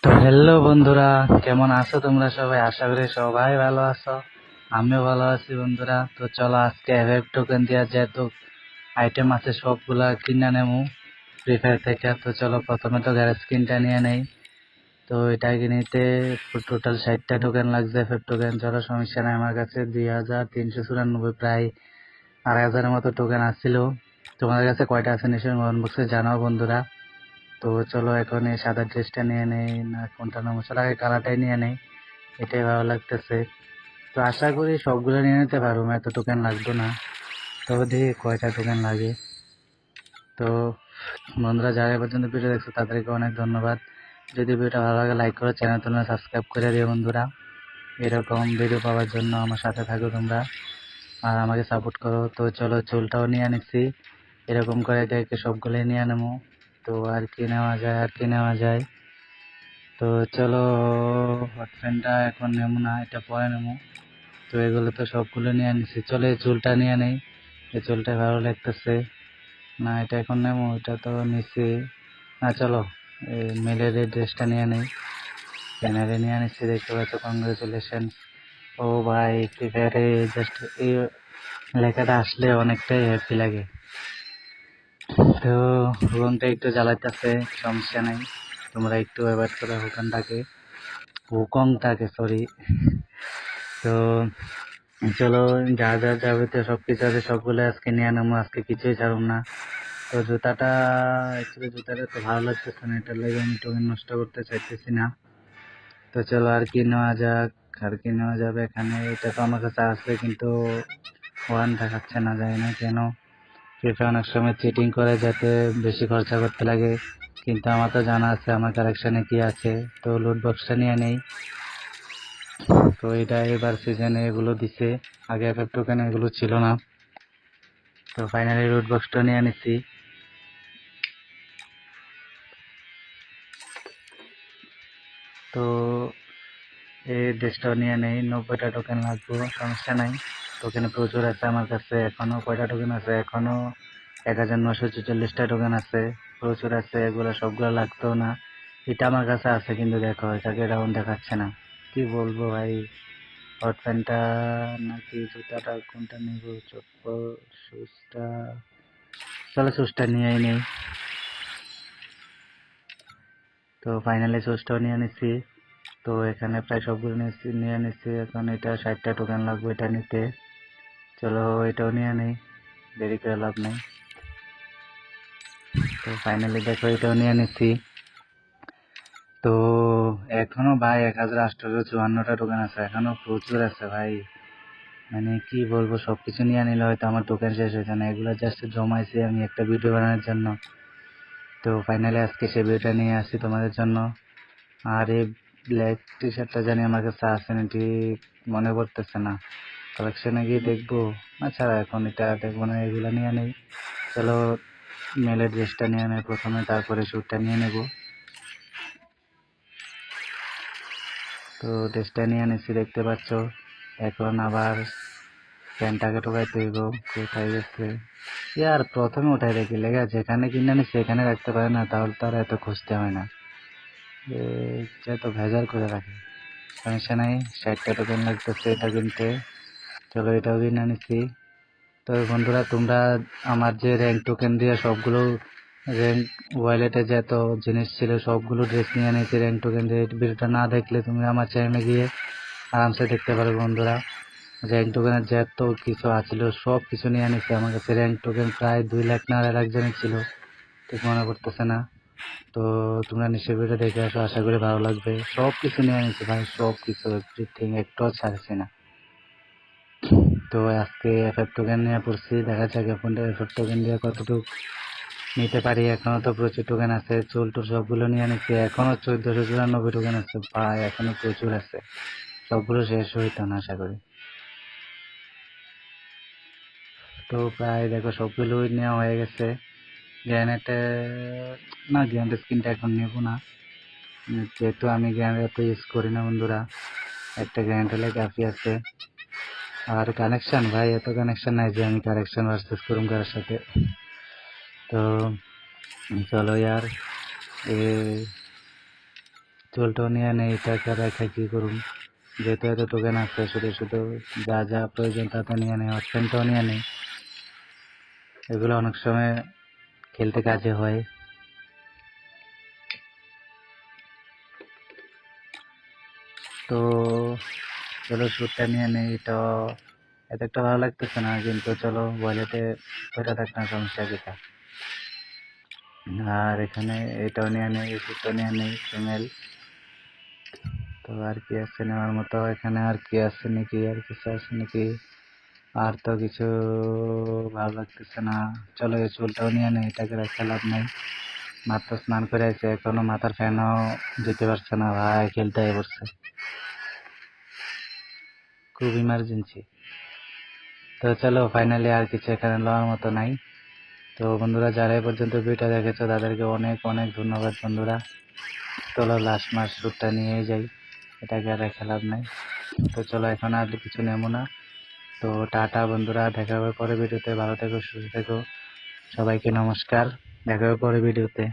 তো হ্যালো বন্ধুরা, কেমন আছো তোমরা সবাই? আশা করি সবাই ভালো আছো। আমিও ভালো আছি বন্ধুরা। তো চলো আজকে এফএফ টোকেন দিয়া যেহেতু আইটেম আছে সবগুলা কিনে নেবো ফ্রি ফায়ার থেকে। তো চলো প্রথমে তো গ্যারেজ স্কিনটা নিয়ে নেই। তো এটা কিনতে টোটাল 60টা টোকেন লাগছে এফএফ টোকেন। চলো সমস্যা নাই, আমার কাছে 2394 প্রায় 2500-এর মতো টোকেন আসছিল। তোমাদের কাছে কয়টা আছে নিশ্চয়ই কমেন্ট বক্সে জানাও বন্ধুরা। তো চলো এখন এই সাদা ড্রেসটা নিয়ে নেই না কোনটা নেবো, চলো আগে কালারটাই নিয়ে নেই, এটাই ভালো লাগতেছে। তো আশা করি সবগুলো নিয়ে নিতে পারবো, এত টোকেন লাগতো না। তবে দেখি কয়টা টোকেন লাগে। তো বন্ধুরা যারা এ পর্যন্ত ভিডিও দেখছো তাদেরকে অনেক ধন্যবাদ। যদি ভিডিওটা ভালো লাগে লাইক করো, চ্যানেল তোমরা সাবস্ক্রাইব করে দিও বন্ধুরা। এরকম ভিডিও পাওয়ার জন্য আমার সাথে থাকো তোমরা আর আমাকে সাপোর্ট করো। তো চলো চুলটাও নিয়ে নিচ্ছি, এরকম করে দেখে সবগুলোই নিয়ে নেবো। তো আর কি নেওয়া যায়, আর কি নেওয়া যায়। তো চলো হট প্যান্টটা এখন নেবো না, এটা পরে নেবো। তো এগুলো তো সবগুলো নিয়ে নিচ্ছি, চলো এই চুলটা নিয়ে নেই, এই চুলটা ভালো লাগতেছে না। এটা এখন নেবো, এটা তো নিচ্ছি না। চলো এই মেলের এই ড্রেসটা নিয়ে নেই, ব্যানারে নিয়ে নিচ্ছি, দেখতে পাচ্ছ কংগ্রেচুলেশন। ও ভাই, ফ্রি ফায়ারে জাস্ট এই লেখাটা আসলে অনেকটাই হ্যাপি লাগে। তো রুমটা একটু জ্বালাইতেছে, সমস্যা নাই, তোমরা একটু অ্যাভয়েড করো হুকানটাকে, হুকংটাকে সরি। তো চলো যা যা যাবে সব কিছু আছে সবগুলো আজকে নিয়ে নেবো, আজকে কিছুই ছাড়ব না। তো জুতাটা অ্যাকচুয়ালি জুতাটা তো ভালো লাগতেছে না, এটার লাগে আমি টোকেন নষ্ট করতে চাইতেছি না। তো চলো আর কি নেওয়া যাক, আর কি নেওয়া যাবে এখানে। এটা তো আমার কাছে আছে কিন্তু ওয়ান দেখাচ্ছে না, যায় না কেন। ফিফা অনেক সময় চিটিং করে যাতে বেশি খরচা করতে লাগে, কিন্তু আমার তো জানা আছে আমার কালেকশনে কি আছে। তো লুট বক্সটা নিয়ে নেই। তো এটা এবার সিজনে এগুলো দিছে, আগে এফএফ টোকেন এগুলো ছিল না। তো ফাইনালি রুট বক্সটা নিয়ে নিচ্ছি। তো এই ড্রেসটাও নিয়ে নেই, 90টা টোকেন লাগবে, সমস্যা নাই। টোকেনে প্রচুর আছে আমার কাছে, এখনো কয়টা টোকেন আছে, এখনো 1946টা টোকেন আছে, প্রচুর আছে। এগুলো সবগুলো লাগতো না, এটা আমার কাছে আছে কিন্তু দেখো এটাকে রাউন্ড দেখাচ্ছে না। কি বলবো ভাই, হট প্যান্টটা নাকি জুতাটা কোনটা নিব, চপ্পল শুজটা, চলো শুজটা নিয়েই নেই। তো ফাইনালি শুজটাও নিয়ে নিচ্ছি। তো এখানে প্রায় সবগুলো নিয়ে নিচ্ছি, এখন এটা 60টা টোকেন লাগবে এটা নিতে। চলো এটাও নিয়ে নেই, দেরি করে লাভ নেই। তো ফাইনালি দেখো এটাও নিয়ে নিচ্ছি। তো এখনো ভাই 1854টা টোকেন আছে, এখনো প্রচুর আছে ভাই। মানে কি বলবো, সবকিছু নিয়ে নিলে হয়তো আমার টোকেন শেষ হয়েছে না, এগুলো জাস্ট জমাইছি আমি একটা ভিডিও বানানোর জন্য। তো ফাইনালি আজকে সেই ভিডিওটা নিয়ে আসছি তোমাদের জন্য। আর এই ব্ল্যাক টি শার্টটা জানি আমার কাছে আছে না, ঠিক মনে পড়তেছে না, কালেকশনে গিয়ে দেখবো। আচ্ছা এখন এটা দেখবো না, এগুলো নিয়ে নেই। চলো মেলের ড্রেসটা নিয়ে নেই প্রথমে, তারপরে স্যুটটা নিয়ে নেব। তো ড্রেসটা নিয়ে নিচ্ছি দেখতে পাচ্ছ। এখন আবার প্যান্টটাকে ঢোকাইতে হইব, কোথায় গেছে ইয়ার, প্রথমে উঠাই রেখে লেগে যেখানে কিনে নিচ্ছি সেখানে রাখতে পারে না, তাহলে তার এত খুঁজতে হয় না, যে তো ভেজাল করে রাখে। সমস্যা নাই, 60টা টোকেন লাগতেছে এটা কিনতে। চলো এটাও কিনে নিচ্ছি। তো বন্ধুরা তোমরা আমার যে র্যাঙ্ক টোকেন দিয়ে সবগুলো র্যাঙ্ক ওয়ালেটে যত জিনিস ছিল সবগুলো ড্রেস নিয়ে নিয়েছি র্যাঙ্ক টোকেন দিয়ে। ভিডিওটা না দেখলে তুমি আমার চ্যানেলে গিয়ে আরামসে দেখতে পারো বন্ধুরা, র্যাঙ্ক টোকেনের যত কিছু আছিল সব কিছু নিয়ে নিয়েছি। আমার কাছে র্যাঙ্ক টোকেন প্রায় 2 লাখ না 2.5 লাখ জনের ছিল, ঠিক মনে করতেছে না। তো তোমরা নিশ্চয়ই ভিডিও দেখে আসো, আশা করি ভালো লাগবে। সব কিছু নিয়ে নিয়েছি ভাই, সব কিছু এভরিথিং, একটাও ছাড়ছি না। তো আজকে এফএফ টোকেন নিয়ে পড়ছি, দেখা যাক এখন এফএফ টোকেন দিয়ে কতটুকু নিতে পারি। এখনো তো প্রচুর টোকেন আছে, চুল টুল সবগুলো নিয়ে নিচ্ছি, এখনো 1494 টোকেন আছে ভাই, এখনো প্রচুর আছে, সবগুলো শেষ হইতো না আশা করি। তো প্রায় দেখো সবগুলোই নেওয়া হয়ে গেছে। গ্র্যানেটে না, গ্র্যানেটের স্কিনটা এখন নেব না, যেহেতু আমি গ্র্যানেট এত ইউজ করি না বন্ধুরা, একটা গ্র্যানেট হলে কাফি আছে। আর কানেকশন ভাই, এত কানেকশন নাই যে আমি কানেকশন ভার্সেস করুম কারোর সাথে। তো চলো यार, এ চুলটাও নিয়ে নেই, এটাকে রেখে কি করুন, যেহেতু এত টোকেন আছে, শুধু শুধু যা যা প্রয়োজন তাতে নিয়ে নেই। অপশনটাও নিয়ে নেই, এগুলো অনেক সময় খেলতে কাজে হয়। তো চলো শ্যুটটা নিয়ে নেই। তো এত একটা ভালো লাগতেছে না, কিন্তু চলো ওয়ালেটে পয়সা থাক না, সমস্যা কিটা। আর এখানে এটাও নিয়ে নেই, শ্যুটটাও নিয়ে নেই ফিমেল। তো আর কি আছে নেওয়ার মতো এখানে? আর কি আছে নাকি, আর কিছু আছে নাকি? আর তো কিছু ভালো লাগতেছে না। চলো এই চুলটাও নিয়ে নেই, এটাকে রেখে লাভ নাই। মাত্র স্নান করে আছে, এখনো মাথার ফ্যানও দিতে পারছে না ভাই, খেলতে হয়ে পড়ছে, খুব ইমার্জেন্সি। তো চলো ফাইনালি আর কিছু এখানে লওয়ার মতো নাই। তো বন্ধুরা, যারা এ পর্যন্ত ভিডিওটা দেখেছো তাদেরকে অনেক অনেক ধন্যবাদ বন্ধুরা। চলো লাস্ট মাস শ্যুটটা নিয়েই যাই, এটাকে আর রেখে লাভ নাই। তো চলো এখন আর কিছু নেবো না। তো টাটা বন্ধুরা, দেখা হবে পরে ভিডিওতে। ভালো থেকো, সুস্থ থেকো, সবাইকে নমস্কার, দেখা হবে পরে ভিডিওতে।